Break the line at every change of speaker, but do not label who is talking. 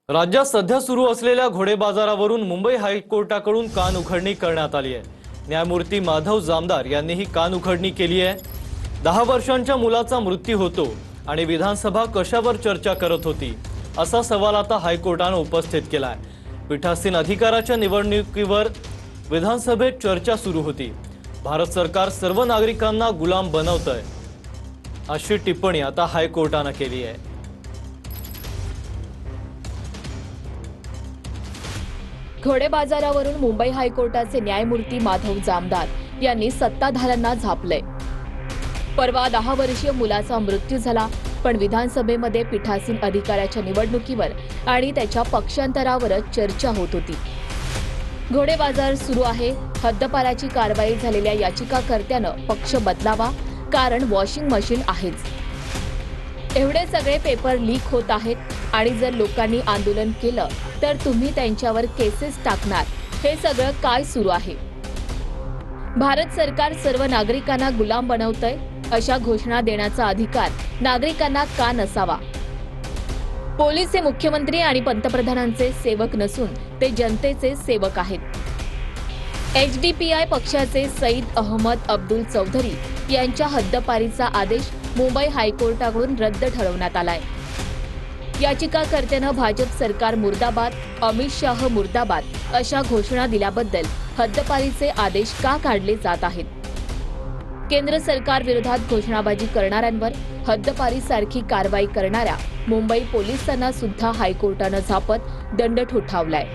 राज्यात सध्या सुरू असलेल्या घोडे बाजारावरून मुंबई हायकोर्टाकडून कान उघडणी करण्यात आली आहे। न्यायमूर्ती माधव जामदार यांनी ही कान उघडणी केली आहे। 10 वर्षांच्या मुलाचा मृत्यू होतो आणि विधानसभा कशावर चर्चा करत होती असा सवाल आता हायकोर्टाने उपस्थित केला आहे। पीठासीन अधिकाराच्या निवडणुकीवर विधानसभेत चर्चा सुरू होती। भारत सरकार सर्व नागरिकांना गुलाम बनवतंय अशी टिप्पणी आता हायकोर्टाने केली आहे।
घोडे बाजारावरून मुंबई हायकोर्टाचे न्यायमूर्ती माधव जामदार यांनी सत्ताधाऱ्यांना झापलंय। परवा 10 वर्षीय मुलाचा मृत्यू झाला, पण विधानसभेमध्ये पीठासीन अधिकाऱ्याच्या निवडणुकीवर आणि त्याच्या पक्षांतरावरच चर्चा होत होती। घोडे बाजार सुरू आहे। हद्दपाराची कारवाई झालेल्या याचिकाकर्त्यानं पक्ष बदलावा, कारण वॉशिंग मशीन आहेच। एवढे सगळे पेपर लीक होत आहेत आणि जर लोकांनी आंदोलन केलं तर तुम्ही त्यांच्यावर केसेस टाकणार, हे सगळं काय सुरू आहे? भारत सरकार सर्व नागरिकांना गुलाम बनवतंय अशा घोषणा देण्याचा अधिकार नागरिकांना का नसावा? पोलीस हे मुख्यमंत्री आणि पंतप्रधानांचे सेवक नसून ते जनतेचे सेवक आहेत। HDPI पक्षाचे सईद अहमद अब्दुल चौधरी यांच्या हद्दपारीचा आदेश मुंबई हायकोर्टाकडून रद्द ठरवण्यात आलाय। याचिकाकर्त्यानं भाजप सरकार मुर्दाबाद, अमित शाह मुर्दाबाद अशा घोषणा दिल्याबद्दल हद्दपारीचे आदेश का काढले जात आहेत? केंद्र सरकार विरोधात घोषणाबाजी करणाऱ्यांवर हद्दपारीसारखी कारवाई करणाऱ्या मुंबई पोलिसांना सुद्धा हायकोर्टानं झापत दंड ठोठावलाय।